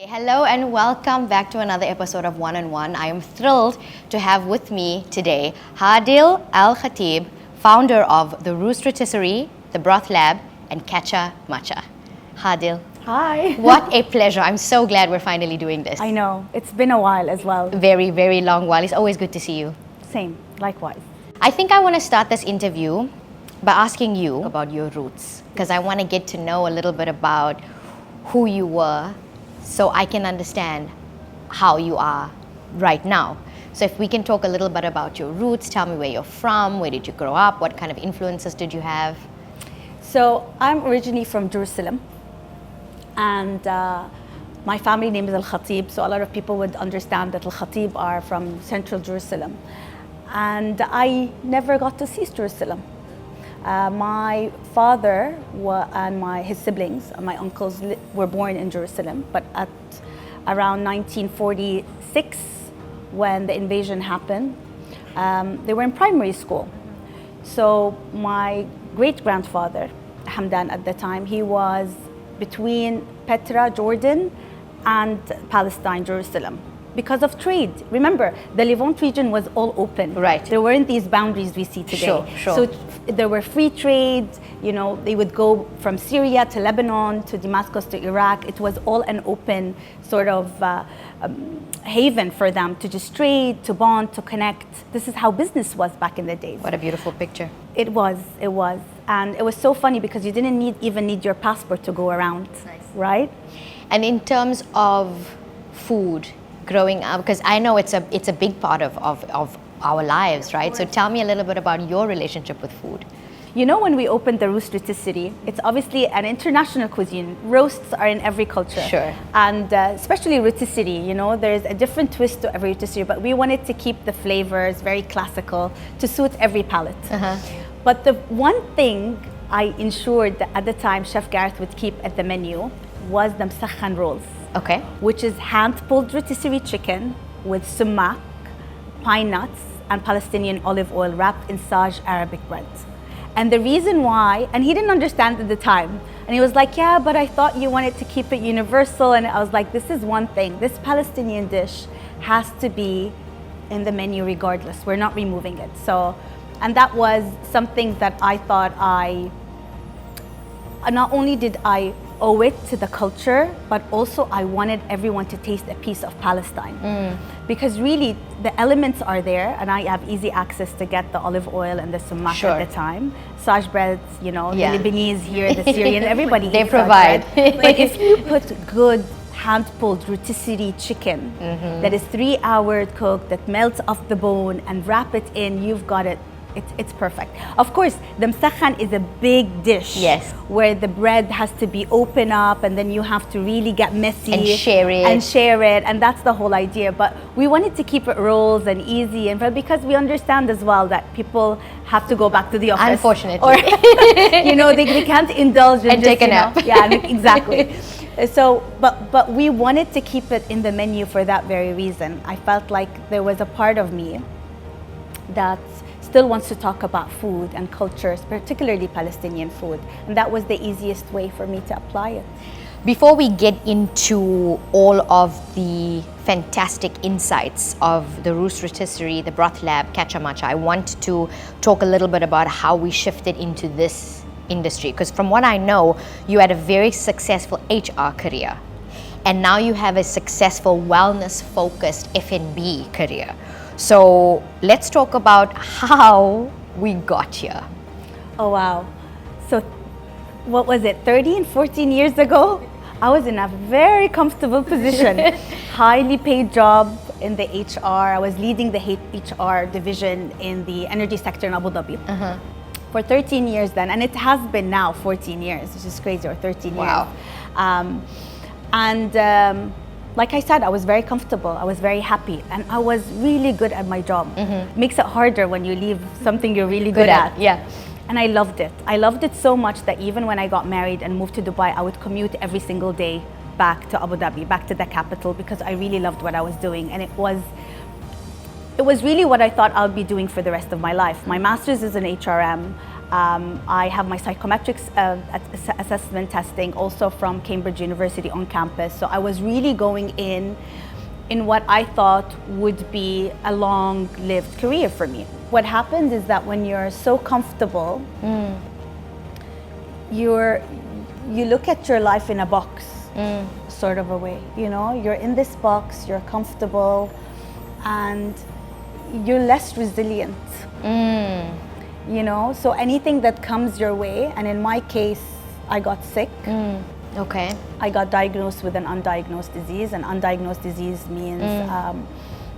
Hello and welcome back to another episode of One on One. I am thrilled to have with me today Hadil AlKhatib, founder of the Roost Rotisserie, the Broth Lab, and Kacha Matcha. Hadil. Hi. What a pleasure. I'm so glad we're finally doing this. I know. It's been a while as well. Very, very long while. It's always good to see you. Same. Likewise. I think I want to start this interview by asking you about your roots, because I want to get to know a little bit about who you were so I can understand how you are right now. So if we can talk a little bit about your roots, tell me where you're from, where did you grow up, what kind of influences did you have? So I'm originally from Jerusalem, and my family name is AlKhatib, so a lot of people would understand that AlKhatib are from central Jerusalem. And I never got to see Jerusalem. My father and his siblings, my uncles, were born in Jerusalem, but at around 1946, when the invasion happened, they were in primary school. So my great-grandfather, Hamdan at the time, he was between Petra, Jordan, and Palestine, Jerusalem, because of trade. Remember, the Levant region was all open. Right. There weren't these boundaries we see today. Sure. So there were free trade. You know, they would go from Syria to Lebanon to Damascus to Iraq. It was all an open sort of haven for them to just trade, to bond, to connect. This is how business was back in the days. What a beautiful picture. It was. And it was so funny because you didn't even need your passport to go around. Nice. Right? And in terms of food, growing up, because I know it's a big part of our lives, right? So tell me a little bit about your relationship with food. You know, when we opened the Roost Rotisserie, it's obviously an international cuisine. Roasts are in every culture. Sure. And especially rotisserie, you know, there's a different twist to every rotisserie, but we wanted to keep the flavors very classical to suit every palate. But the one thing I ensured that at the time Chef Gareth would keep at the menu was the msakhan rolls. Okay. Which is hand-pulled rotisserie chicken with sumac, pine nuts, and Palestinian olive oil wrapped in Saj Arabic bread. And the reason why, and he didn't understand at the time, and he was like, yeah, but I thought you wanted to keep it universal. And I was like, this is one thing. This Palestinian dish has to be in the menu regardless. We're not removing it. So, and that was something that I thought not only did I owe it to the culture, but also I wanted everyone to taste a piece of Palestine. Because really, the elements are there, and I have easy access to get the olive oil and the sumac at the time. Saj breads, you know, the Lebanese here, the Syrian, everybody they eats provide. But if you put good hand-pulled rotisserie chicken that is 3 hours cooked, that melts off the bone, and wrap it in, you've got it. It's perfect. Of course, the msakhan is a big dish. Yes. Where the bread has to be open up, and then you have to really get messy. And share it. And that's the whole idea. But we wanted to keep it rolls and easy, and because we understand as well that people have to go back to the office. Unfortunately. Or, you know, they can't indulge in and take a nap. Yeah, exactly. So, but we wanted to keep it in the menu for that very reason. I felt like there was a part of me that still wants to talk about food and cultures, particularly Palestinian food. And that was the easiest way for me to apply it. Before we get into all of the fantastic insights of the Roost Rotisserie, the Broth Lab, Kacha Matcha, I want to talk a little bit about how we shifted into this industry. Because from what I know, you had a very successful HR career. And now you have a successful wellness-focused F&B career. So let's talk about how we got here. Oh, wow. So what was it, 13, 14 years ago? I was in a very comfortable position, highly paid job in the HR. I was leading the HR division in the energy sector in Abu Dhabi for 13 years then. And it has been now 14 years, which is crazy, or 13 years. Like I said, I was very comfortable. I was very happy, and I was really good at my job. Makes it harder when you leave something you're really good at. Yeah. And I loved it. I loved it so much that even when I got married and moved to Dubai, I would commute every single day back to Abu Dhabi, back to the capital, because I really loved what I was doing. And it was really what I thought I would be doing for the rest of my life. My master's is in HRM. I have my psychometrics assessment testing also from Cambridge University on campus. So I was really going in what I thought would be a long-lived career for me. What happens is that when you're so comfortable, you look at your life in a box, sort of a way. You know, you're in this box, you're comfortable, and you're less resilient. You know, so anything that comes your way, and in my case, I got sick. Okay. I got diagnosed with an undiagnosed disease. An undiagnosed disease means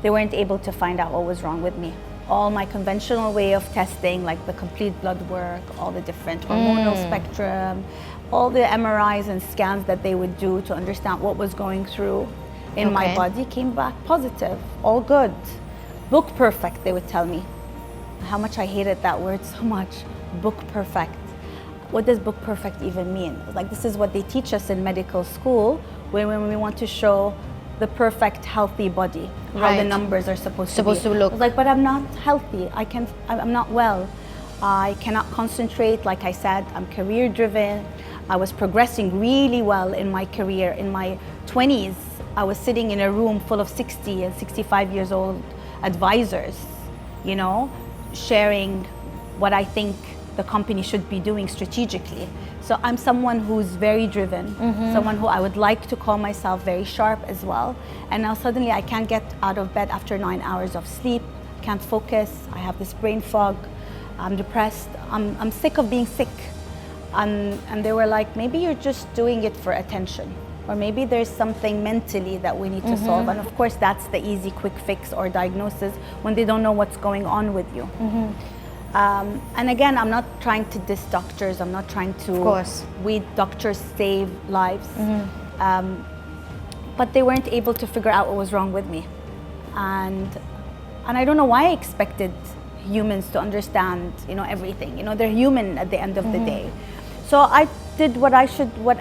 they weren't able to find out what was wrong with me. All my conventional way of testing, like the complete blood work, all the different hormonal spectrum, all the MRIs and scans that they would do to understand what was going through in my body, came back positive, all good. Book perfect, they would tell me. How much I hated that word so much, book perfect. What does book perfect even mean? Like, this is what they teach us in medical school when we want to show the perfect healthy body, how the numbers are supposed to look. I was like, but I'm not healthy. I'm not well. I cannot concentrate. Like I said, I'm career driven. I was progressing really well in my career. In my 20s, I was sitting in a room full of 60 and 65 years old advisors, you know, sharing what I think the company should be doing strategically. So I'm someone who's very driven, someone who I would like to call myself very sharp as well. And now suddenly I can't get out of bed after 9 hours of sleep, can't focus, I have this brain fog, I'm depressed, I'm sick of being sick. And they were like, maybe you're just doing it for attention, or maybe there's something mentally that we need to solve. And of course, that's the easy quick fix or diagnosis when they don't know what's going on with you. And again, I'm not trying to diss doctors. I'm not trying to. Of course. We doctors save lives. But they weren't able to figure out what was wrong with me. And I don't know why I expected humans to understand, you know, everything. You know, they're human at the end of the day. So I did what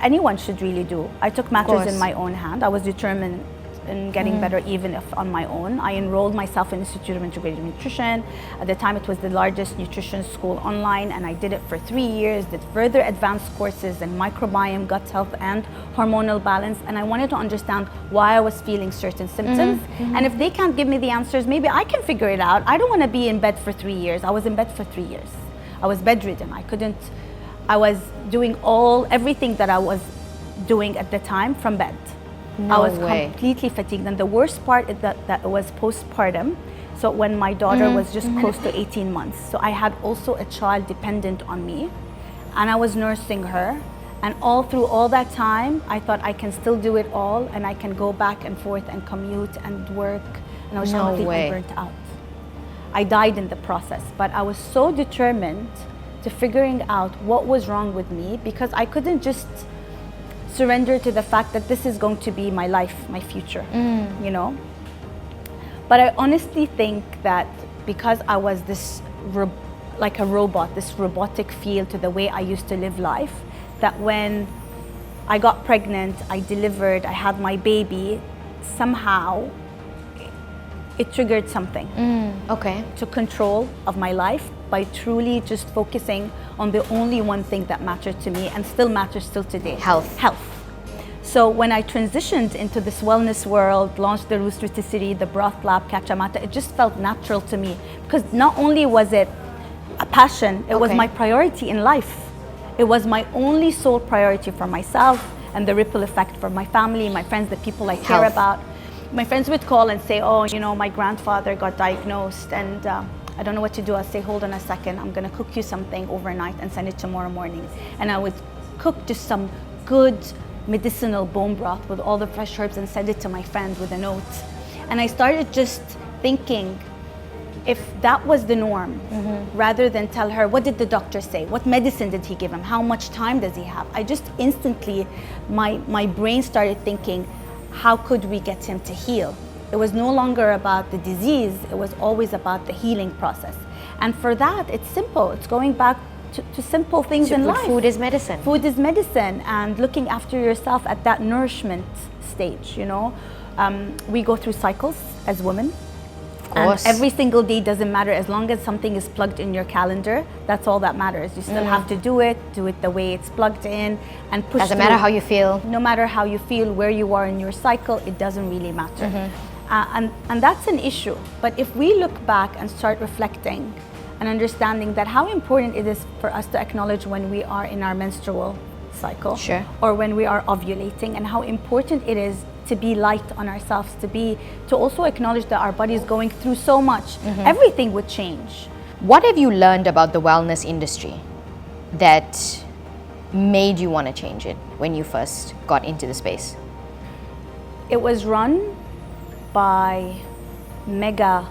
anyone should really do. I took matters in my own hand. I was determined in getting better, even if on my own. I enrolled myself in the Institute of Integrative Nutrition. At the time, it was the largest nutrition school online, and I did it for 3 years, did further advanced courses in microbiome, gut health, and hormonal balance. And I wanted to understand why I was feeling certain symptoms. And if they can't give me the answers, maybe I can figure it out. I don't want to be in bed for 3 years. I was in bed for 3 years. I was bedridden. I was doing everything that I was doing at the time from bed. I was completely fatigued, and the worst part is that it was postpartum. So when my daughter was just close to 18 months, so I had also a child dependent on me, and I was nursing her. And all through all that time, I thought I can still do it all, and I can go back and forth and commute and work, and I was completely burnt out. I died in the process, but I was so determined to figuring out what was wrong with me, because I couldn't just surrender to the fact that this is going to be my life, my future, you know? But I honestly think that because I was this, like a robot, this robotic feel to the way I used to live life, that when I got pregnant, I delivered, I had my baby, somehow it triggered something. Took control of my life by truly just focusing on the only one thing that mattered to me and still matters till today. Health. So when I transitioned into this wellness world, launched the Roost Rotisserie, the Broth Lab, Kachamata, it just felt natural to me, because not only was it a passion, it was my priority in life. It was my only sole priority for myself and the ripple effect for my family, my friends, the people I care about. My friends would call and say, oh, you know, my grandfather got diagnosed and I don't know what to do. I'll say, hold on a second, I'm gonna cook you something overnight and send it tomorrow morning. And I would cook just some good medicinal bone broth with all the fresh herbs and send it to my friend with a note. And I started just thinking, if that was the norm, rather than tell her, what did the doctor say? What medicine did he give him? How much time does he have? I just instantly, my brain started thinking, how could we get him to heal? It was no longer about the disease, it was always about the healing process. And for that, it's simple. It's going back to simple things in life. Food is medicine. Food is medicine, and looking after yourself at that nourishment stage, you know. We go through cycles as women. course. And every single day doesn't matter, as long as something is plugged in your calendar. That's all that matters. You still have to do it the way it's plugged in, and push Doesn't matter how you feel. No matter how you feel, where you are in your cycle, it doesn't really matter. And that's an issue. But if we look back and start reflecting and understanding that how important it is for us to acknowledge when we are in our menstrual cycle, Sure. or when we are ovulating, and how important it is to be light on ourselves, to also acknowledge that our body is going through so much, everything would change. What have you learned about the wellness industry that made you want to change it when you first got into the space? It was run by mega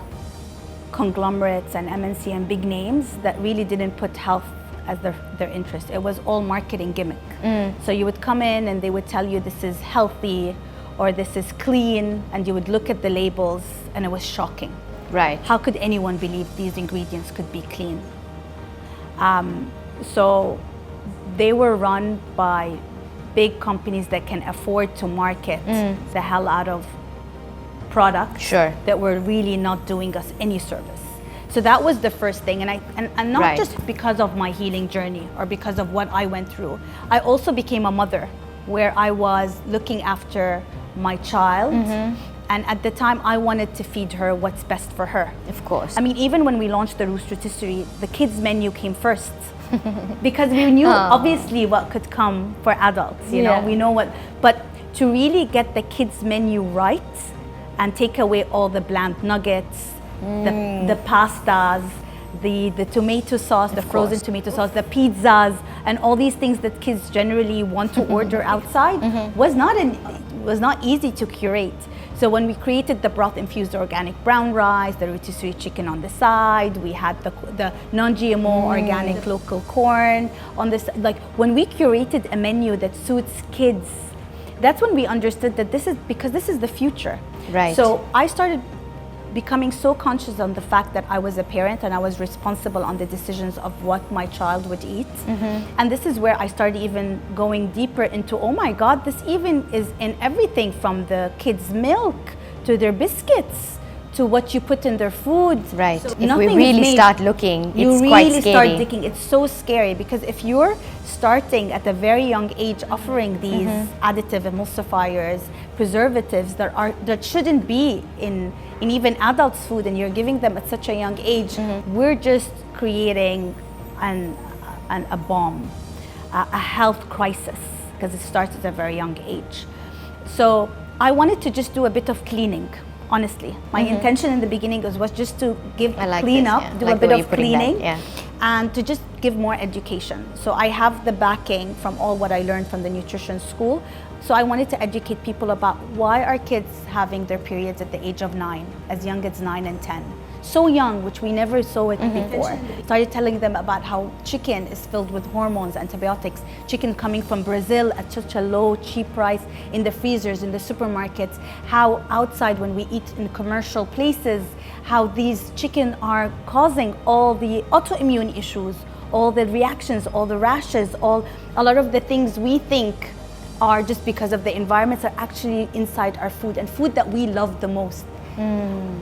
conglomerates and MNC and big names that really didn't put health as their interest. It was all marketing gimmick. So you would come in and they would tell you this is healthy or this is clean, and you would look at the labels and it was shocking. Right. How could anyone believe these ingredients could be clean? So they were run by big companies that can afford to market the hell out of products Sure. that were really not doing us any service. So that was the first thing, and not Right. just because of my healing journey or because of what I went through. I also became a mother, where I was looking after my child, and at the time I wanted to feed her what's best for her. Of course. I mean, even when we launched the Roost Rotisserie, the kids menu came first. Because we knew obviously what could come for adults, you know, we know what, but to really get the kids menu right and take away all the bland nuggets, the pastas, the tomato sauce, the frozen tomato sauce, the pizzas, and all these things that kids generally want to order outside was not easy to curate. So when we created the broth infused organic brown rice, the rotisserie chicken on the side, we had the non-GMO organic local corn on this. Like when we curated a menu that suits kids, that's when we understood that this is the future. Right. So I started becoming so conscious on the fact that I was a parent and I was responsible on the decisions of what my child would eat. And this is where I started even going deeper into, oh my God, this even is in everything from the kids' milk to their biscuits to what you put in their food. Right. So If we nothing is really made- start looking, it's you quite really scary. start digging. It's so scary because if you're starting at a very young age offering these additive emulsifiers, preservatives that shouldn't be in even adults' food, and you're giving them at such a young age, we're just creating a bomb, a health crisis, because it starts at a very young age. So I wanted to just do a bit of cleaning. Honestly, my intention in the beginning was just to clean up, do a bit of cleaning, and to just give more education. So I have the backing from all what I learned from the nutrition school. So I wanted to educate people about why are kids having their periods at the age of 9, as young as 9 and 10. So young, which we never saw it before. Started telling them about how chicken is filled with hormones, antibiotics, chicken coming from Brazil at such a low, cheap price in the freezers, in the supermarkets, how outside when we eat in commercial places, how these chicken are causing all the autoimmune issues, all the reactions, all the rashes, a lot of the things we think are just because of the environments are actually inside our food, and food that we love the most.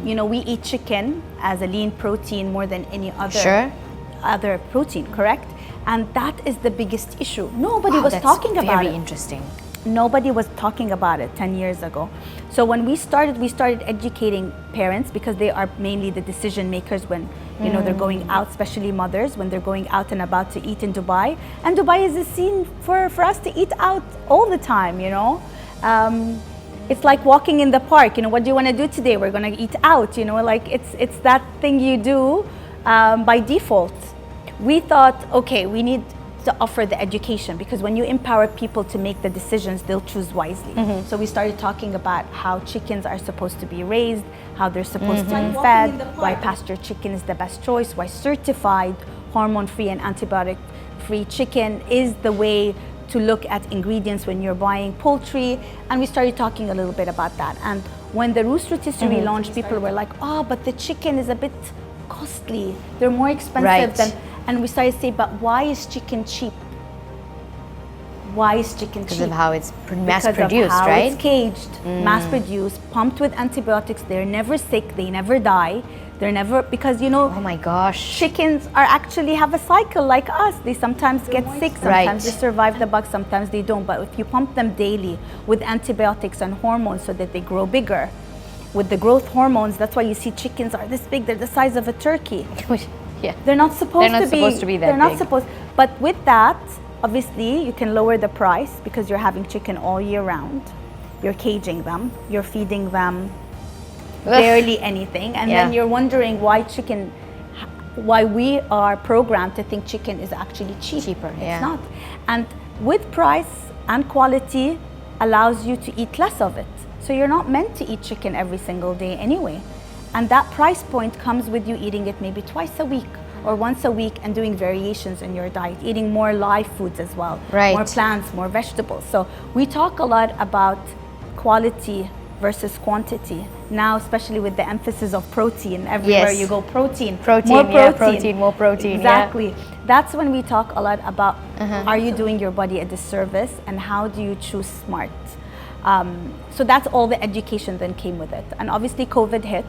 You know, we eat chicken as a lean protein more than any other protein, correct? And that is the biggest issue. Nobody was talking about it. Very interesting. Nobody was talking about it 10 years ago. So when we started educating parents, because they are mainly the decision makers when you know they're going out, especially mothers, when they're going out and about to eat in Dubai. And Dubai is a scene for us to eat out all the time, you know. It's like walking in the park, you know, what do you want to do today? We're going to eat out, you know, like it's that thing you do by default. We thought, okay, we need to offer the education, because when you empower people to make the decisions, they'll choose wisely. So we started talking about how chickens are supposed to be raised, how they're supposed to be fed, why pasture chicken is the best choice, why certified hormone-free and antibiotic-free chicken is the way to look at ingredients when you're buying poultry. And we started talking a little bit about that. And when the Roost Rotisserie launched, people were like, oh, but the chicken is a bit costly. They're more expensive than, and we started to say, but why is chicken cheap? Why is chicken cheap? Because of how it's mass Because produced, of how right? it's caged, mass produced, pumped with antibiotics. They're never sick. They never die. They're never, because you know, Oh my gosh. chickens are actually have a cycle like us. They sometimes get sick, sometimes Right. they survive the bug, sometimes they don't. But if you pump them daily with antibiotics and hormones so that they grow bigger, with the growth hormones, that's why you see chickens are this big. They're the size of a turkey. Yeah. They're not supposed They're not to be. supposed to be that They're not big. supposed. But with that, obviously, you can lower the price because you're having chicken all year round. You're caging them. You're feeding them barely anything, and Yeah. then you're wondering why we are programmed to think chicken is actually cheap. Cheaper, It's yeah. not. And with price and quality allows you to eat less of it. So you're not meant to eat chicken every single day anyway. And that price point comes with you eating it maybe twice a week or once a week and doing variations in your diet, eating more live foods as well, Right. more plants, more vegetables. So we talk a lot about quality versus quantity. Now, especially with the emphasis of protein, everywhere Yes. you go, protein, Protein, more yeah, protein, more protein, yeah. Exactly. That's when we talk a lot about are you doing your body a disservice and how do you choose smart? So that's all the education then came with it. And obviously COVID hit,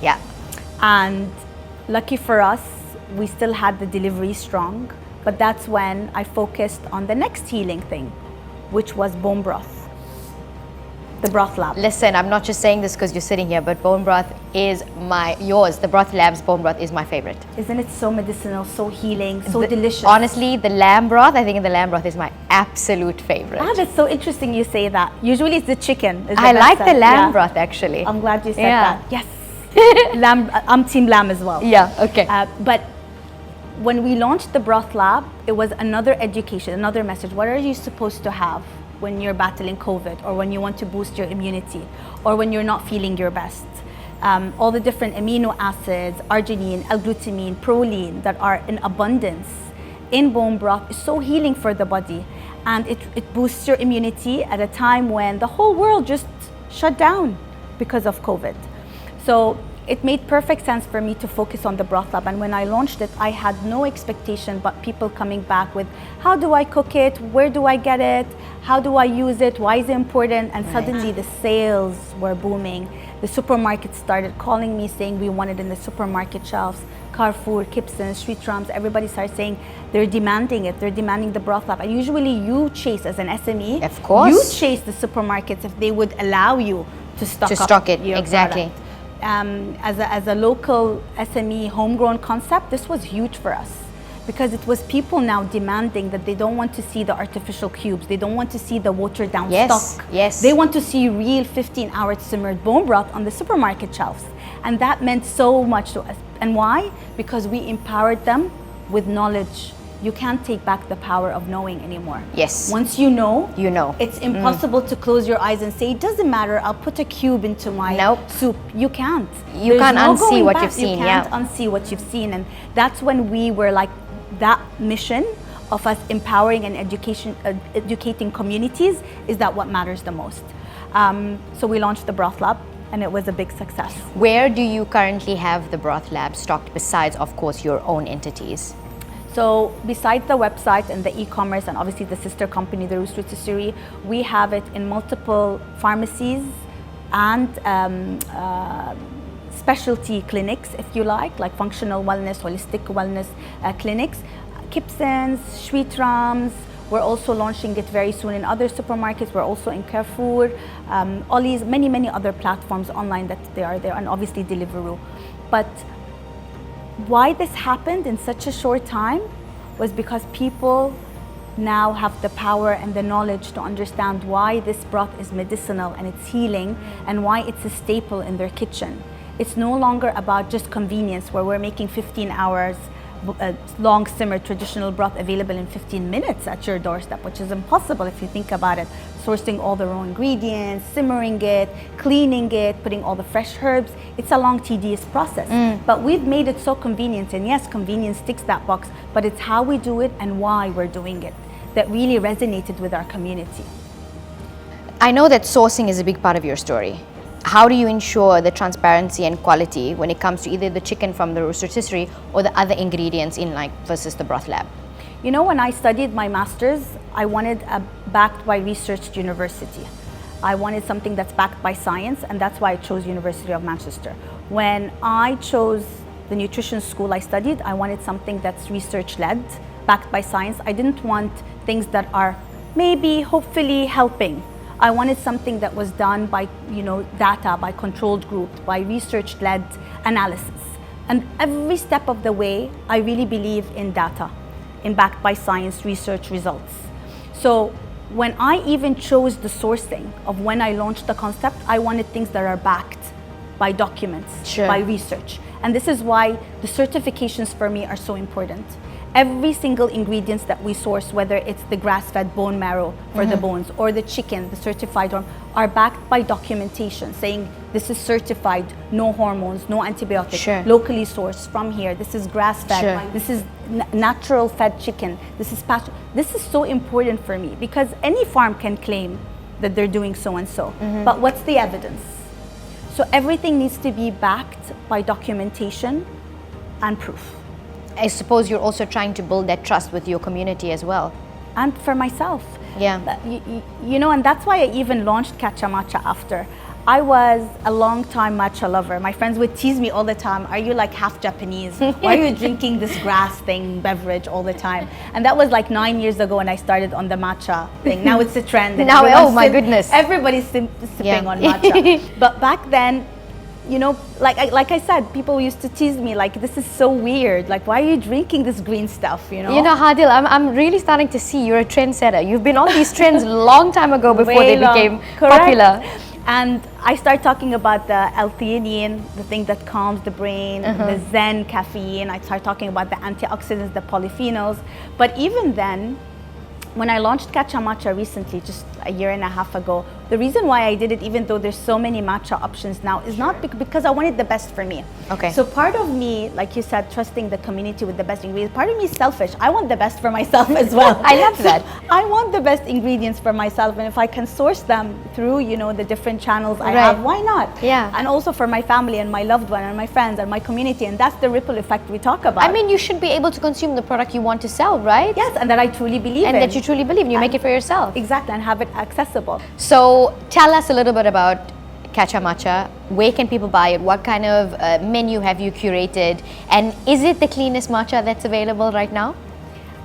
Yeah. and lucky for us, we still had the delivery strong, but that's when I focused on the next healing thing, which was bone broth, the broth lab. Listen, I'm not just saying this because you're sitting here, but bone broth is yours. The Broth Lab's bone broth is my favorite. Isn't it so medicinal, so healing, so delicious? Honestly, the lamb broth, I think the lamb broth is my absolute favorite. Ah, that's so interesting you say that. Usually it's the chicken. Is the I best like the seller. lamb Yeah. broth actually. I'm glad you said Yeah. that. Yes. Lamb, I'm team lamb as well. Yeah, okay. But when we launched the Broth Lab, it was another education, another message. What are you supposed to have when you're battling COVID, or when you want to boost your immunity, or when you're not feeling your best? All the different amino acids, arginine, L-glutamine, proline that are in abundance in bone broth is so healing for the body. And it boosts your immunity at a time when the whole world just shut down because of COVID. So it made perfect sense for me to focus on the Broth Lab. And when I launched it, I had no expectation but people coming back with, how do I cook it? Where do I get it? How do I use it? Why is it important? And suddenly the sales were booming. The supermarkets started calling me saying we want it in the supermarket shelves. Carrefour, Kipsons, Street Trumps, everybody started saying they're demanding it. They're demanding the Broth Lab. And usually you chase, as an SME, Of course. you chase the supermarkets if they would allow you to stock it, your exactly. product. As a local SME homegrown concept, this was huge for us because it was people now demanding that they don't want to see the artificial cubes. They don't want to see the watered down Yes, stock. yes. They want to see real 15-hour simmered bone broth on the supermarket shelves. And that meant so much to us. And why? Because we empowered them with knowledge. You can't take back the power of knowing anymore. Yes. Once you know, You know. it's impossible to close your eyes and say, it doesn't matter, I'll put a cube into my Nope. soup. You can't. You There's can't no unsee going what back. you've seen, You can't yeah. unsee what you've seen. And that's when we were like, that mission of us empowering and educating communities, is that what matters the most. So we launched the Broth Lab and it was a big success. Where do you currently have the Broth Lab stocked besides, of course, your own entities? So besides the website and the e-commerce and obviously the sister company, the Roost Rotisserie, we have it in multiple pharmacies and specialty clinics, if you like functional wellness, holistic wellness clinics, Kipsons, Street Trumps. We're also launching it very soon in other supermarkets. We're also in Carrefour, Ollie's, many other platforms online that they are there, and obviously Deliveroo. But why this happened in such a short time was because people now have the power and the knowledge to understand why this broth is medicinal and it's healing, and why it's a staple in their kitchen. It's no longer about just convenience where we're making 15 hours long simmered traditional broth available in 15 minutes at your doorstep, which is impossible if you think about it. Sourcing all the raw ingredients, simmering it, cleaning it, putting all the fresh herbs. It's a long, tedious process. But we've made it so convenient, and yes, convenience ticks that box, but it's how we do it and why we're doing it that really resonated with our community. I know that sourcing is a big part of your story. How do you ensure the transparency and quality when it comes to either the chicken from the Roost Rotisserie or the other ingredients in versus the Broth Lab? You know, when I studied my master's, I wanted a backed by researched university. I wanted something that's backed by science, and that's why I chose University of Manchester. When I chose the nutrition school I studied, I wanted something that's research-led, backed by science. I didn't want things that are maybe, hopefully helping. I wanted something that was done by, data, by controlled groups, by research-led analysis. And every step of the way, I really believe in data, in backed by science research results. So when I even chose the sourcing of when I launched the concept, I wanted things that are backed by documents, Sure. by research. And this is why the certifications for me are so important. Every single ingredients that we source, whether it's the grass-fed bone marrow for the bones or the chicken, the certified one, are backed by documentation saying this is certified, no hormones, no antibiotics, Sure. locally sourced from here. This is grass-fed. Sure. This is natural fed chicken. This is pasture. This is so important for me because any farm can claim that they're doing so and so. But what's the evidence? So everything needs to be backed by documentation and proof. I suppose you're also trying to build that trust with your community as well. And for myself. Yeah. And that's why I even launched Catcha Matcha after. I was a long time matcha lover. My friends would tease me all the time, are you like half Japanese? Why are you drinking this grass thing, beverage all the time? And that was like 9 years ago when I started on the matcha thing. Now it's a trend. And Now, everyone's oh my goodness. Everybody's sipping on matcha. But back then, like I said, people used to tease me like, this is so weird. Like, why are you drinking this green stuff, Hadil, I'm really starting to see you're a trendsetter. You've been on these trends a long time ago before Way they long. became Correct. popular. And I start talking about the L-theanine, the thing that calms the brain, the Zen caffeine. I start talking about the antioxidants, the polyphenols. But even then, when I launched Catcha Matcha recently, just a year and a half ago, the reason why I did it, even though there's so many matcha options now, is not because I wanted the best for me. Okay. So part of me, like you said, trusting the community with the best ingredients, part of me is selfish. I want the best for myself as well. I love that. I want the best ingredients for myself, and if I can source them through, the different channels I Right. have, why not? Yeah. And also for my family and my loved one and my friends and my community, and that's the ripple effect we talk about. I mean, you should be able to consume the product you want to sell, right? Yes, and that I truly believe And in. that you truly believe in. You make it for yourself. Exactly, and have it accessible. So tell us a little bit about Catcha Matcha. Where can people buy it? What kind of menu have you curated? And is it the cleanest matcha that's available right now?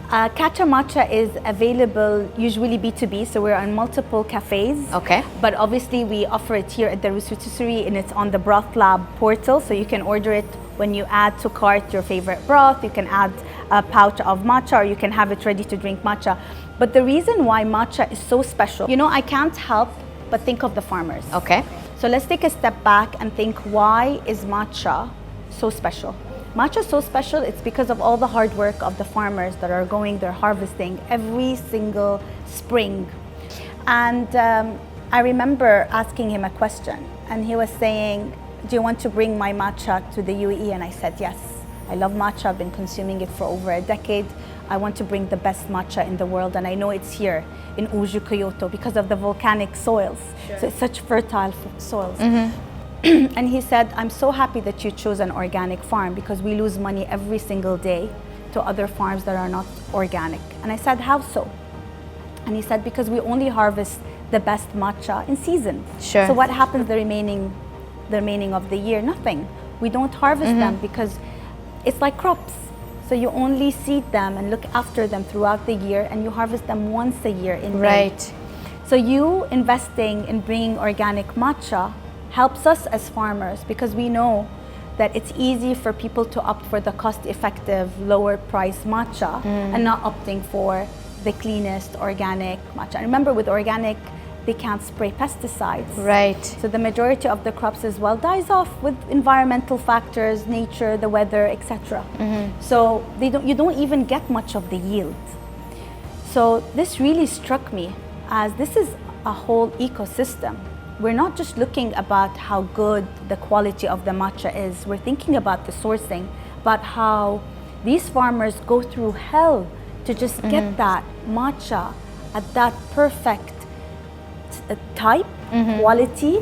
Catcha Matcha is available usually B2B, so we're on multiple cafes. Okay. But obviously we offer it here at the Roost Rotisserie, and it's on the Broth Lab portal, so you can order it when you add to cart your favorite broth. You can add a pouch of matcha, or you can have it ready to drink matcha. But the reason why matcha is so special, I can't help but think of the farmers. Okay. So let's take a step back and think, why is matcha so special? Matcha is so special, it's because of all the hard work of the farmers that are they're harvesting every single spring. And I remember asking him a question, and he was saying, do you want to bring my matcha to the UAE? And I said, yes. I love matcha, I've been consuming it for over a decade. I want to bring the best matcha in the world, and I know it's here in Uju, Kyoto, because of the volcanic soils. Sure. So it's such fertile soils. And he said, I'm so happy that you chose an organic farm, because we lose money every single day to other farms that are not organic. And I said, how so? And he said, because we only harvest the best matcha in season. Sure. So what happens the remaining of the year? Nothing. We don't harvest them because it's like crops. So you only seed them and look after them throughout the year, and you harvest them once a year in May. Right. So you investing in bringing organic matcha helps us as farmers, because we know that it's easy for people to opt for the cost-effective, lower-priced matcha and not opting for the cleanest organic matcha. And remember, with organic, they can't spray pesticides. Right. So the majority of the crops as well dies off with environmental factors, nature, the weather, etc. So you don't even get much of the yield. So this really struck me, as this is a whole ecosystem. We're not just looking about how good the quality of the matcha is. We're thinking about the sourcing, about how these farmers go through hell to just get that matcha at that perfect type, quality,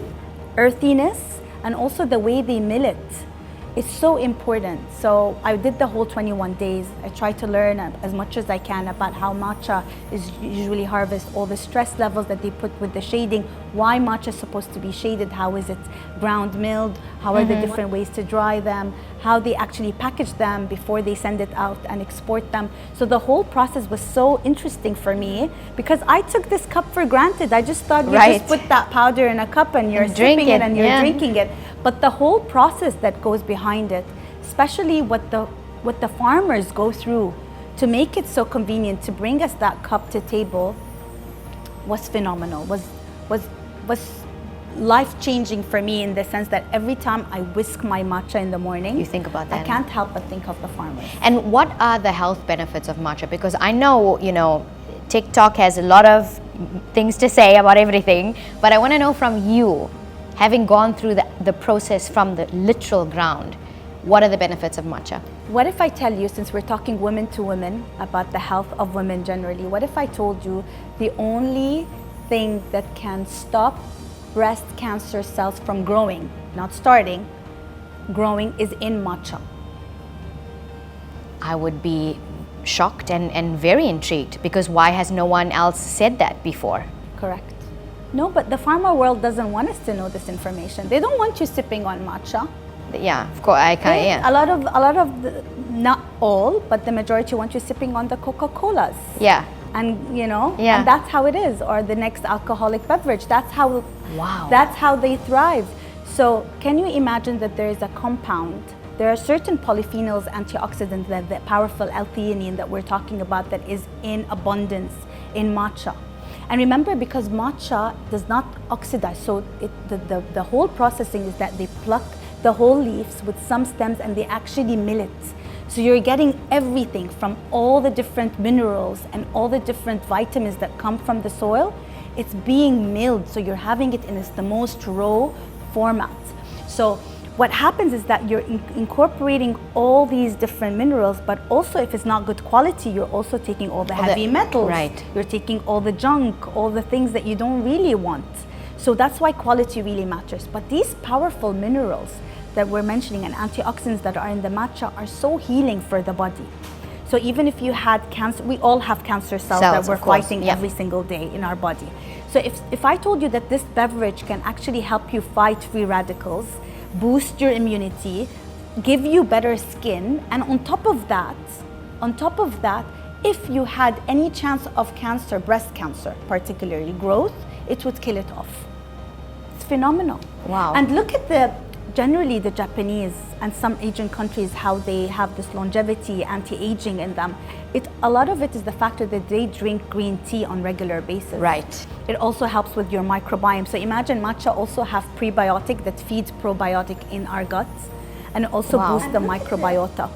earthiness, and also the way they mill it. It's so important. So I did the whole 21 days. I tried to learn as much as I can about how matcha is usually harvested, all the stress levels that they put with the shading, why matcha is supposed to be shaded, how is it ground milled, how are the different ways to dry them, how they actually package them before they send it out and export them. So the whole process was so interesting for me because I took this cup for granted. I just thought you just put that powder in a cup and you're sipping it and you're drinking it. But the whole process that goes behind it, especially what the farmers go through to make it so convenient to bring us that cup to table, was phenomenal. Was life-changing for me in the sense that every time I whisk my matcha in the morning, you think about that. I can't help but think of the farmers. And what are the health benefits of matcha? Because I know, you know, TikTok has a lot of things to say about everything, but I want to know from you, having gone through the process from the literal ground, what are the benefits of matcha? What if I tell you, since we're talking women to women about the health of women generally, what if I told you the only thing that can stop breast cancer cells from growing, not starting, growing, is in matcha? I would be shocked and very intrigued, because why has no one else said that before? Correct. No, but the pharma world doesn't want us to know this information. They don't want you sipping on matcha. Yeah, of course, I can. Yeah. A lot of not all, but the majority want you sipping on the Coca-Colas. Yeah. And you know, and that's how it is. Or the next alcoholic beverage. That's how. Wow. That's how they thrive. So can you imagine that there is a compound? There are certain polyphenols, antioxidants, that the powerful L-theanine that we're talking about, that is in abundance in matcha. And remember, because matcha does not oxidize, so the whole processing is that they pluck the whole leaves with some stems and they actually mill it. So you're getting everything from all the different minerals and all the different vitamins that come from the soil. It's being milled, so you're having it in the most raw format. So what happens is that you're incorporating all these different minerals, but also if it's not good quality, you're also taking all the heavy metals. Right. You're taking all the junk, all the things that you don't really want. So that's why quality really matters. But these powerful minerals that we're mentioning and antioxidants that are in the matcha are so healing for the body. So even if you had cancer, we all have cancer cells that we're fighting every single day in our body. So if I told you that this beverage can actually help you fight free radicals, boost your immunity, give you better skin, and on top of that, if you had any chance of cancer, breast cancer particularly, growth, it would kill it off. It's phenomenal. Wow. And look at generally the Japanese and some Asian countries, how they have this longevity, anti-aging in them. A lot of it is the factor that they drink green tea on regular basis. Right. It also helps with your microbiome. So imagine matcha also have prebiotic that feeds probiotic in our guts, and it also boosts the microbiota.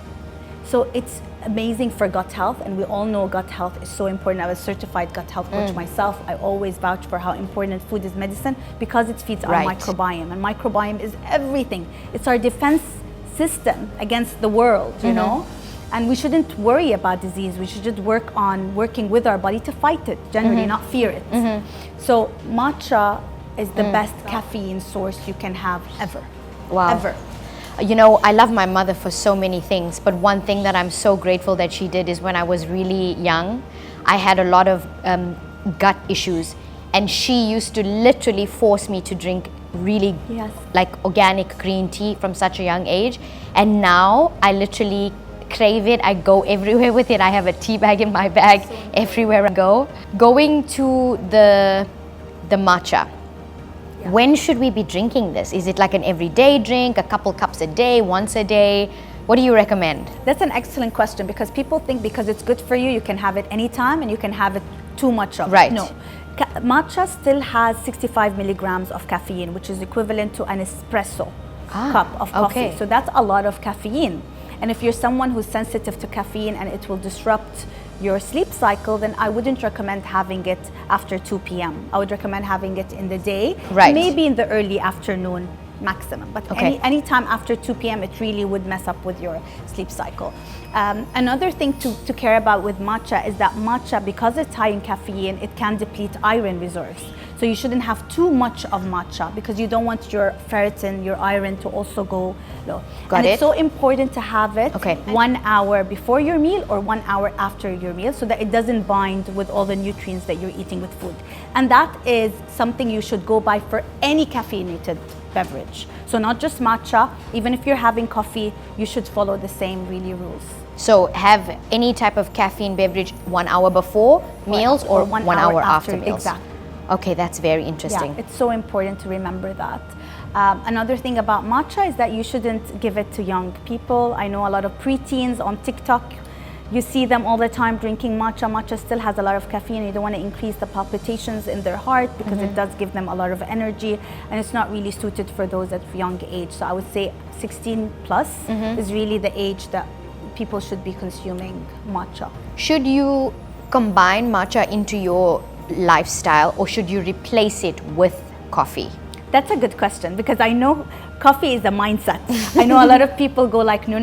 So it's amazing for gut health, and we all know gut health is so important. I was a certified gut health coach myself. I always vouch for how important food is medicine, because it feeds our microbiome, and microbiome is everything. It's our defense system against the world, you know? And we shouldn't worry about disease. We should just working with our body to fight it, generally, not fear it. So matcha is the best caffeine source you can have ever. Wow. Ever. You know, I love my mother for so many things, but one thing that I'm so grateful that she did is when I was really young, I had a lot of gut issues, and she used to literally force me to drink really like organic green tea from such a young age. And now I literally crave it. I go everywhere with it. I have a tea bag in my bag everywhere I go. Going to the matcha. When should we be drinking this? Is it like an everyday drink, a couple cups a day, once a day? What do you recommend? That's an excellent question, because people think because it's good for you, you can have it anytime and you can have it too much of it. No. Matcha still has 65 milligrams of caffeine, which is equivalent to an espresso cup of coffee. So that's a lot of caffeine. And if you're someone who's sensitive to caffeine and it will disrupt your sleep cycle, then I wouldn't recommend having it after 2 p.m. I would recommend having it in the day, maybe in the early afternoon maximum. But any time after 2 p.m., it really would mess up with your sleep cycle. Another thing to care about with matcha is that matcha, because it's high in caffeine, it can deplete iron reserves. So So you shouldn't have too much of matcha because you don't want your ferritin, your iron to also go low. Got It's so important to have it Okay. 1 hour before your meal or 1 hour after your meal so that it doesn't bind with all the nutrients that you're eating with food. And that is something you should go by for any caffeinated beverage. So not just matcha, even if you're having coffee, you should follow the same really rules. So have any type of caffeine beverage 1 hour before meals or 1 hour after meals? Exactly. Okay, that's very interesting. Yeah, it's so important to remember that. Another thing about matcha is that you shouldn't give it to young people. I know a lot of preteens on TikTok, you see them all the time drinking matcha. Matcha still has a lot of caffeine. You don't want to increase the palpitations in their heart because it does give them a lot of energy, and it's not really suited for those at young age. So I would say 16 plus is really the age that people should be consuming matcha. Should you combine matcha into your lifestyle or should you replace it with coffee? That's a good question because I know coffee is a mindset. I know a lot of people go like, no.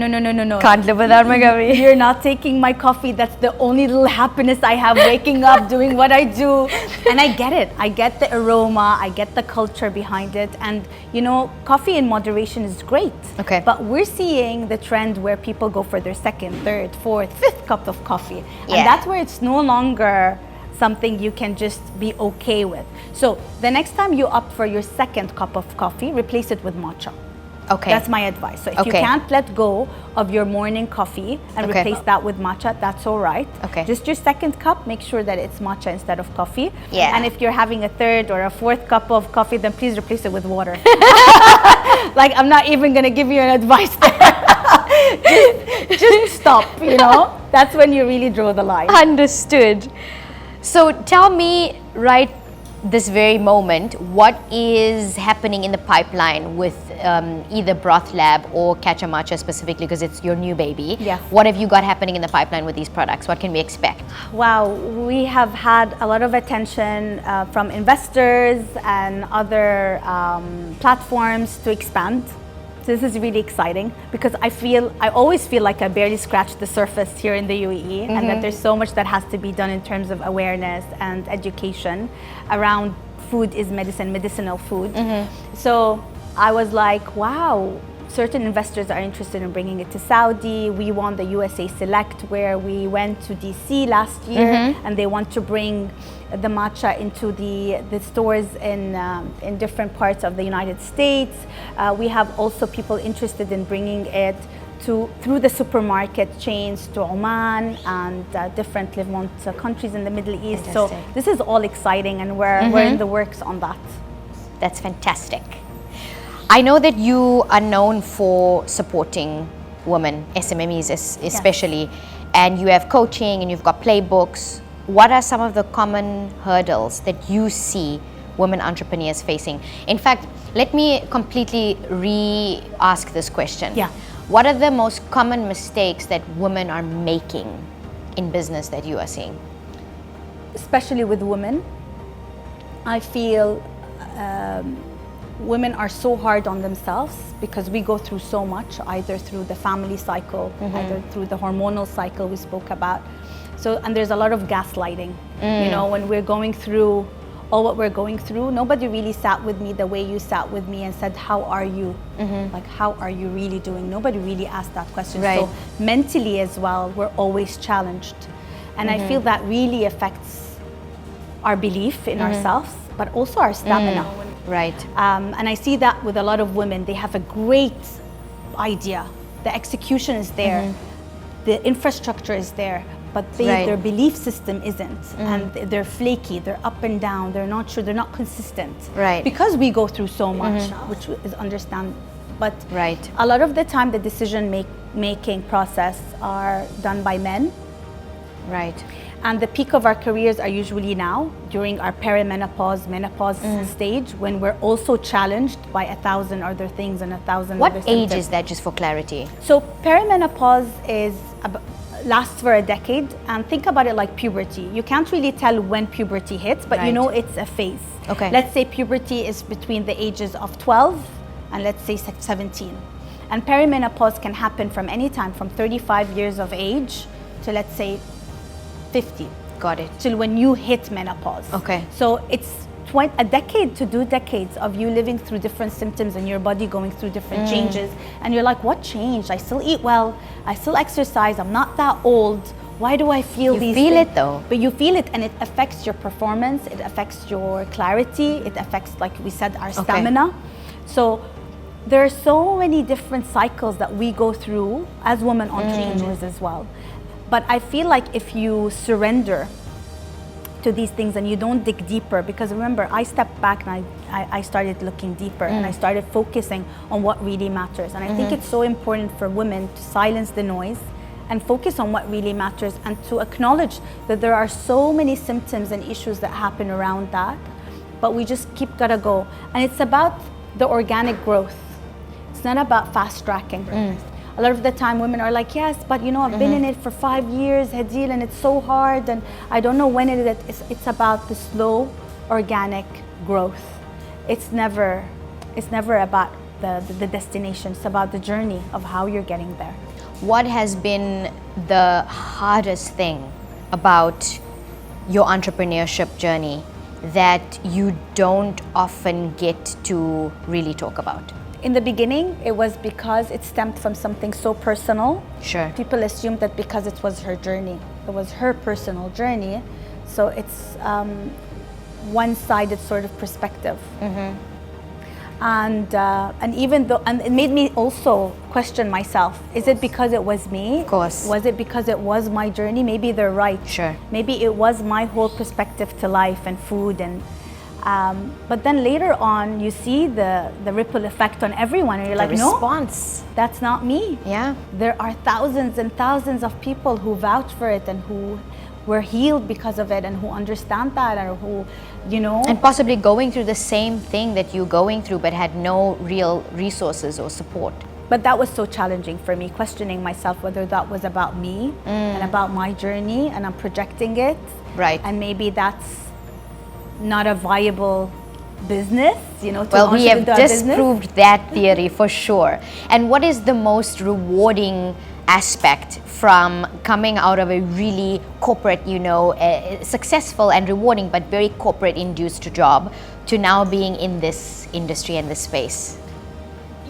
Can't live without my coffee. You're not taking my coffee. That's the only little happiness I have waking up, doing what I do. And I get it. I get the aroma. I get the culture behind it. And you know, coffee in moderation is great. Okay. But we're seeing the trend where people go for their second, third, fourth, fifth cup of coffee. Yeah. And that's where it's no longer something you can just be okay with. So the next time you opt for your second cup of coffee, replace it with matcha. Okay. That's my advice. So if you Okay. can't let go of your morning coffee and Okay. replace that with matcha, that's all right. Okay. Just your second cup, make sure that it's matcha instead of coffee. Yeah. And if you're having a third or a fourth cup of coffee, then please replace it with water. Like, I'm not even gonna give you an advice there. just stop, you know? That's when you really draw the line. Understood. So tell me right this very moment, what is happening in the pipeline with either Broth Lab or Catcha Matcha specifically, because it's your new baby. Yes. What have you got happening in the pipeline with these products? What can we expect? Wow, we have had a lot of attention from investors and other platforms to expand. So this is really exciting because I always feel like I barely scratched the surface here in the UAE and that there's so much that has to be done in terms of awareness and education around food is medicine, medicinal food. So I was like, wow, certain investors are interested in bringing it to Saudi. We won the USA Select where we went to DC last year and they want to bring the matcha into the stores in different parts of the United States. We have also people interested in bringing it through the supermarket chains to Oman and different Levant countries in the Middle East. Fantastic. So this is all exciting and we're in the works on that. That's fantastic. I know that you are known for supporting women, SMMEs especially, and you have coaching and you've got playbooks. What are some of the common hurdles that you see women entrepreneurs facing? In fact, let me completely re-ask this question. Yeah. What are the most common mistakes that women are making in business that you are seeing? Especially with women, I feel women are so hard on themselves because we go through so much, either through the family cycle, either through the hormonal cycle we spoke about. So, and there's a lot of gaslighting. You know, when we're going through all what we're going through, nobody really sat with me the way you sat with me and said, how are you? Like, how are you really doing? Nobody really asked that question. Right. So mentally as well, we're always challenged. And I feel that really affects our belief in ourselves, but also our stamina. Right. And I see that with a lot of women. They have a great idea. The execution is there. The infrastructure is there. But Right. their belief system isn't. And they're flaky. They're up and down. They're not sure. They're not consistent. Right. Because we go through so much, which is understandable. But Right. a lot of the time, the decision making process are done by men. Right. And the peak of our careers are usually now, during our perimenopause, menopause stage, when we're also challenged by 1,000 other things and 1,000 What other age symptoms. is that, just for clarity? So perimenopause lasts for a decade, and think about it like puberty. You can't really tell when puberty hits, but you Right. know it's a phase. Okay. Let's say puberty is between the ages of 12 and let's say 17. And perimenopause can happen from any time from 35 years of age to let's say 50. Got it. Till when you hit menopause. Okay. So it's a decade to 2 decades of you living through different symptoms and your body going through different changes, and you're like, what changed? I still eat well, I still exercise, I'm not that old. Why do I feel these You feel things? it though. But you feel it, and it affects your performance, it affects your clarity, it affects, like we said, our stamina. So there are so many different cycles that we go through as women entrepreneurs as well. But I feel like if you surrender to these things and you don't dig deeper, because remember, I stepped back and I started looking deeper and I started focusing on what really matters. And I think it's so important for women to silence the noise and focus on what really matters, and to acknowledge that there are so many symptoms and issues that happen around that, but we just gotta go. And it's about the organic growth. It's not about fast tracking. A lot of the time women are like, yes, but you know, I've been in it for 5 years, Hadil, and it's so hard, and I don't know when it is. It's about the slow, organic growth. It's never about the destination. It's about the journey of how you're getting there. What has been the hardest thing about your entrepreneurship journey that you don't often get to really talk about? In the beginning, it was because it stemmed from something so personal. Sure. People assumed that because it was her journey, it was her personal journey, so it's one-sided sort of perspective. And even though, and it made me also question myself, is it because it was me? Of course. Was it because it was my journey? Maybe they're right. Sure. Maybe it was my whole perspective to life and food, and but then later on you see the ripple effect on everyone, and you're like, response. no, that's not me. Yeah. There are thousands and thousands of people who vouch for it and who were healed because of it and who understand that, or who, you know. And possibly going through the same thing that you're going through but had no real resources or support. But that was so challenging for me, questioning myself whether that was about me and about my journey, and I'm projecting it. Right. And maybe that's not a viable business, you know. Well, we have disproved that theory for sure. And what is the most rewarding aspect from coming out of a really corporate, you know, successful and rewarding but very corporate induced job to now being in this industry and this space?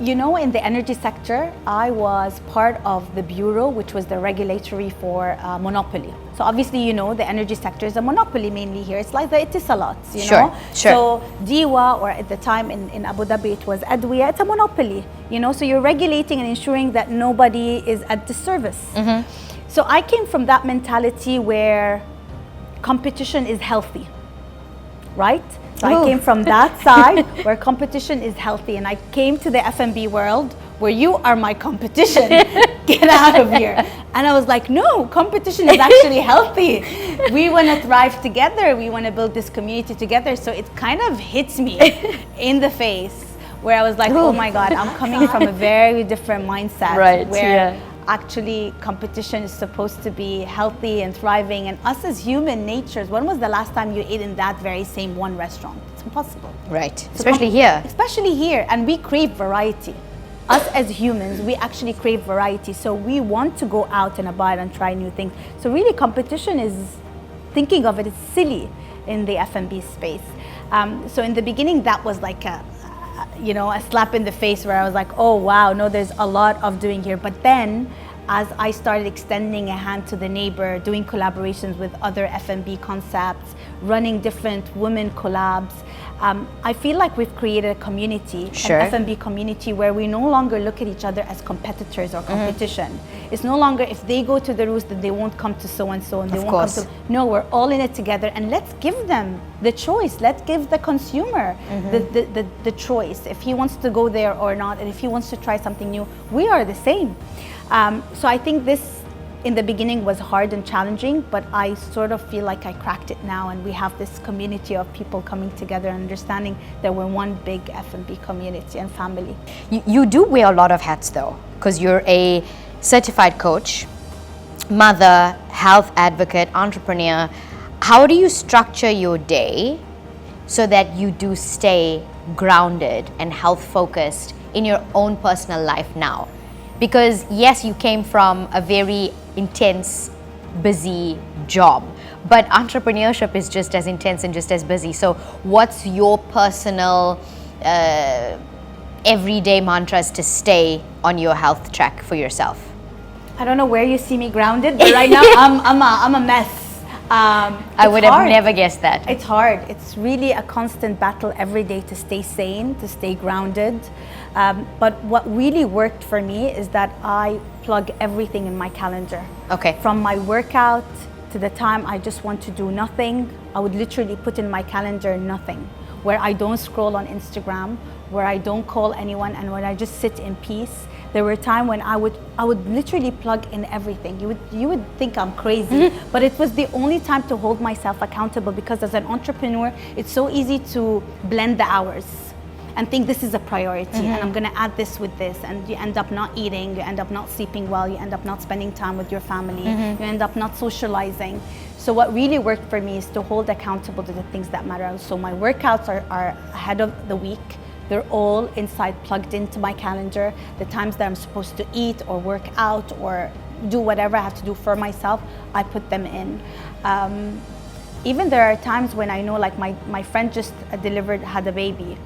You know, in the energy sector, I was part of the bureau, which was the regulatory for monopoly. So obviously, you know, the energy sector is a monopoly mainly here. It's like the Etisalats, you know? Sure. So DIWA, or at the time in Abu Dhabi, it was Adwiya, it's a monopoly, you know? So you're regulating and ensuring that nobody is at disservice. So I came from that mentality where competition is healthy, right? So I came from that side where competition is healthy, and I came to the F&B world where you are my competition. Get out of here. And I was like, no, competition is actually healthy. We want to thrive together. We want to build this community together. So it kind of hits me in the face, where I was like, oh my God, I'm coming from a very different mindset. Right, where actually competition is supposed to be healthy and thriving, and us as human natures, when was the last time you ate in that very same one restaurant? It's impossible. Right, So especially here. Especially here, and we crave variety. Us as humans, we actually crave variety, so we want to go out and about and try new things. So really, competition is, thinking of it, is silly in the F&B space. So in the beginning, that was like a slap in the face, where I was like, oh wow, no, there's a lot of doing here. But then as I started extending a hand to the neighbor, doing collaborations with other F&B concepts, running different women collabs, I feel like we've created a community, an F&B community, where we no longer look at each other as competitors or competition. It's no longer, if they go to the Roost, then they won't come to so-and-so, and they won't come to... No, we're all in it together, and let's give them the choice. Let's give the consumer the choice, if he wants to go there or not, and if he wants to try something new. We are the same. So I think this, in the beginning, was hard and challenging, but I sort of feel like I cracked it now, and we have this community of people coming together and understanding that we're one big F&B community and family. You do wear a lot of hats though, because you're a certified coach, mother, health advocate, entrepreneur. How do you structure your day so that you do stay grounded and health focused in your own personal life now? Because yes, you came from a very intense, busy job, but entrepreneurship is just as intense and just as busy. So what's your personal everyday mantras to stay on your health track for yourself? I don't know where you see me grounded, but right now I'm a mess. I would have never guessed that. It's hard. It's really a constant battle every day to stay sane, to stay grounded. But what really worked for me is that I plug everything in my calendar. Okay. From my workout to the time I just want to do nothing, I would literally put in my calendar nothing, where I don't scroll on Instagram, where I don't call anyone, and when I just sit in peace. There were times when I would literally plug in everything. You would think I'm crazy, but it was the only time to hold myself accountable, because as an entrepreneur, it's so easy to blend the hours and think this is a priority and I'm gonna add this with this, and you end up not eating, you end up not sleeping well, you end up not spending time with your family, you end up not socializing. So what really worked for me is to hold accountable to the things that matter. So my workouts are ahead of the week. They're all inside, plugged into my calendar. The times that I'm supposed to eat or work out or do whatever I have to do for myself, I put them in. Even there are times when I know, like my friend just had a baby,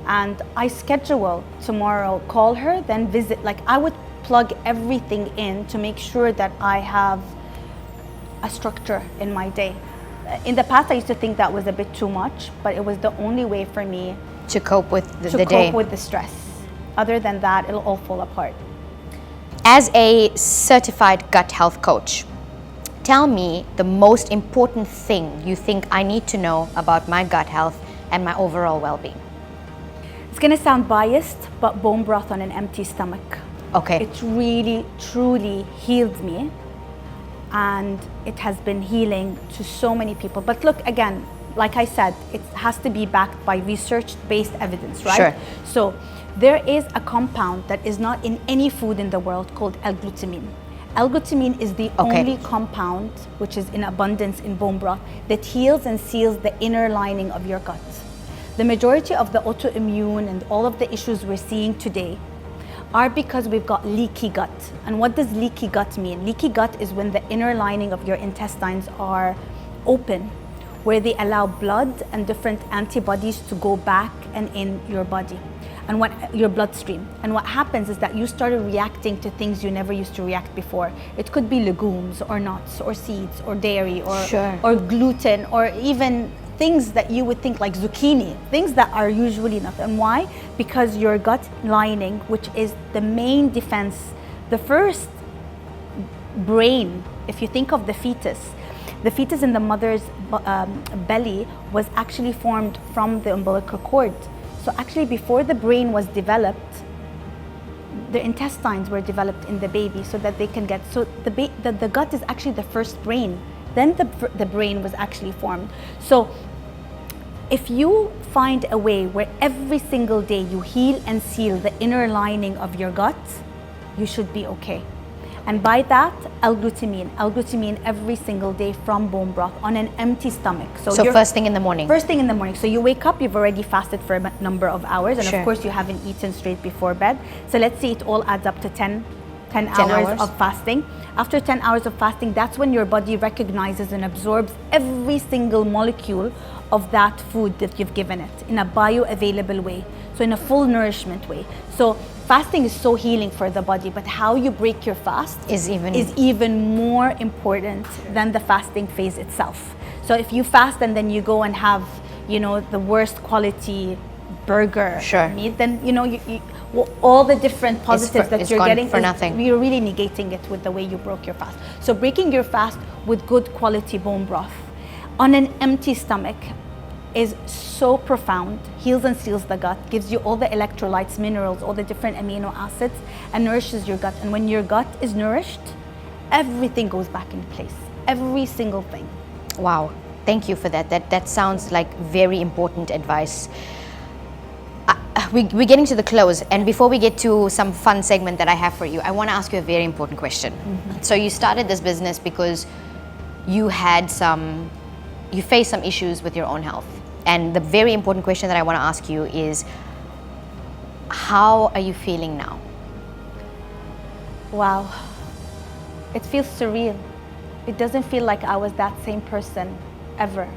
and I schedule tomorrow, call her, then visit. Like I would plug everything in to make sure that I have a structure in my day. In the past, I used to think that was a bit too much, but it was the only way for me to cope with the day. To cope with the stress. Other than that, it'll all fall apart. As a certified gut health coach, tell me the most important thing you think I need to know about my gut health and my overall well-being. It's gonna sound biased, but bone broth on an empty stomach. Okay. It's really, truly healed me, and it has been healing to so many people. But look, again, like I said, it has to be backed by research-based evidence, right? Sure. So there is a compound that is not in any food in the world called L-glutamine. L-glutamine is the only compound which is in abundance in bone broth that heals and seals the inner lining of your gut. The majority of the autoimmune and all of the issues we're seeing today are because we've got leaky gut. And what does leaky gut mean? Leaky gut is when the inner lining of your intestines are open, where they allow blood and different antibodies to go back and in your body and your bloodstream. And what happens is that you started reacting to things you never used to react before. It could be legumes or nuts or seeds or dairy or gluten, or even things that you would think like zucchini, things that are usually not. And why? Because your gut lining, which is the main defense, the first brain, if you think of the fetus in the mother's belly was actually formed from the umbilical cord. So actually before the brain was developed, the intestines were developed in the baby so that they can get, so the gut is actually the first brain. Then the brain was actually formed. So if you find a way where every single day you heal and seal the inner lining of your gut, you should be okay. And by that, L-glutamine every single day from bone broth on an empty stomach. So first thing in the morning? First thing in the morning. So you wake up, you've already fasted for a number of hours, and of course you haven't eaten straight before bed. So let's say it all adds up to 10 hours of fasting. After 10 hours of fasting, that's when your body recognizes and absorbs every single molecule of that food that you've given it in a bioavailable way, so in a full nourishment way. So fasting is so healing for the body, but how you break your fast is even more important than the fasting phase itself. So if you fast and then you go and have, the worst quality burger meat, then all the different positives that you're getting for nothing. You're really negating it with the way you broke your fast. So breaking your fast with good quality bone broth on an empty stomach is so profound, heals and seals the gut, gives you all the electrolytes, minerals, all the different amino acids, and nourishes your gut. And when your gut is nourished, everything goes back in place, every single thing. Wow, thank you for that. That sounds like very important advice. We're getting to the close, and before we get to some fun segment that I have for you, I want to ask you a very important question. So you started this business because you faced some issues with your own health. And the very important question that I want to ask you is, how are you feeling now? Wow, it feels surreal. it doesn't feel like I was that same person ever.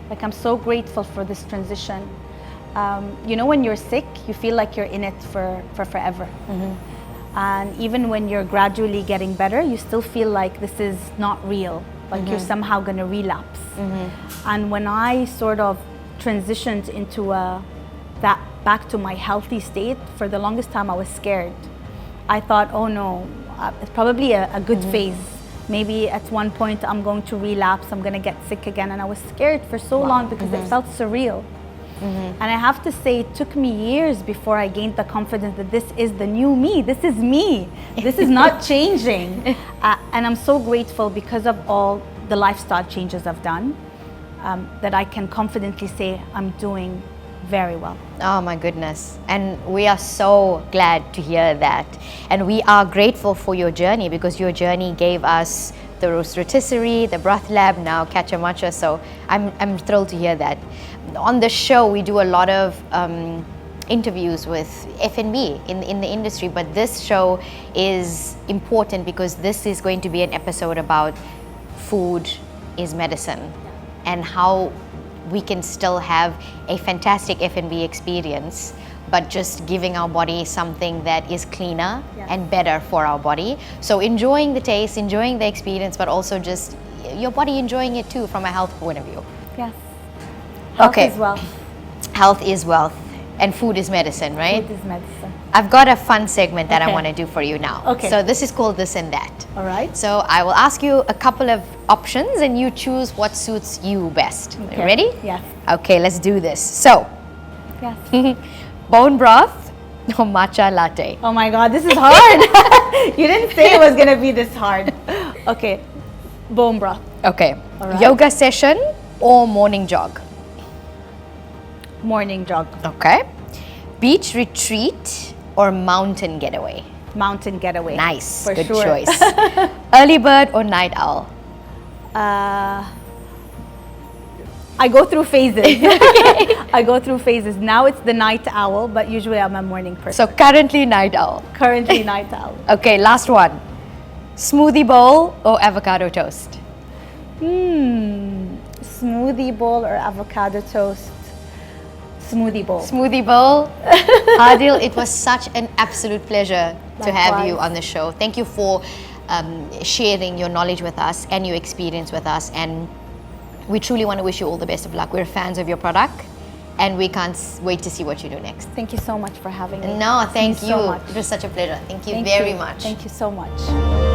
Like, I'm so grateful for this transition. You know, when you're sick, you feel like you're in it for forever. And even when you're gradually getting better, you still feel like this is not real, like you're somehow going to relapse. And when I sort of transitioned into that back to my healthy state, for the longest time I was scared. I thought, oh no, it's probably a good phase. Maybe at one point I'm going to relapse, I'm going to get sick again. And I was scared for so long because it felt surreal. And I have to say, it took me years before I gained the confidence that this is the new me. This is me. This is not changing. And I'm so grateful because of all the lifestyle changes I've done, that I can confidently say I'm doing very well. Oh my goodness. And we are so glad to hear that. And we are grateful for your journey, because your journey gave us the Roost Rotisserie, the Broth Lab, now Catch a Matcha. So I'm thrilled to hear that. On the show, we do a lot of interviews with F&B in the industry, but this show is important because this is going to be an episode about food is medicine and how we can still have a fantastic F&B experience, but just giving our body something that is cleaner and better for our body. So enjoying the taste, enjoying the experience, but also just your body enjoying it too from a health point of view. Yes. Health Okay. is wealth. Health is wealth and food is medicine, right? Food is medicine. I've got a fun segment that I Okay. want to do for you now. Okay. So this is called This and That. All right. So I will ask you a couple of options and you choose what suits you best. Okay. You ready? Yes. Okay, let's do this. So, Yes. bone broth or matcha latte? Oh my God, this is hard. You didn't say it was going to be this hard. Okay. Bone broth. Okay. All right. Yoga session or morning jog? Morning jog. Okay. Beach retreat or mountain getaway? Mountain getaway. Nice. For Good sure. choice. Early bird or night owl? I go through phases. I go through phases. Now it's the night owl, but usually I'm a morning person. So currently night owl. Currently night owl. Okay, last one. Smoothie bowl or avocado toast? Smoothie bowl or avocado toast? Smoothie bowl. Smoothie bowl. Hadil, it was such an absolute pleasure to have you Likewise. on the show. Thank you for sharing your knowledge with us and your experience with us. And we truly want to wish you all the best of luck. We're fans of your product and we can't wait to see what you do next. Thank you so much for having me. No, thank you. so much. It was such a pleasure. Thank you Thank very you. much. Thank you so much.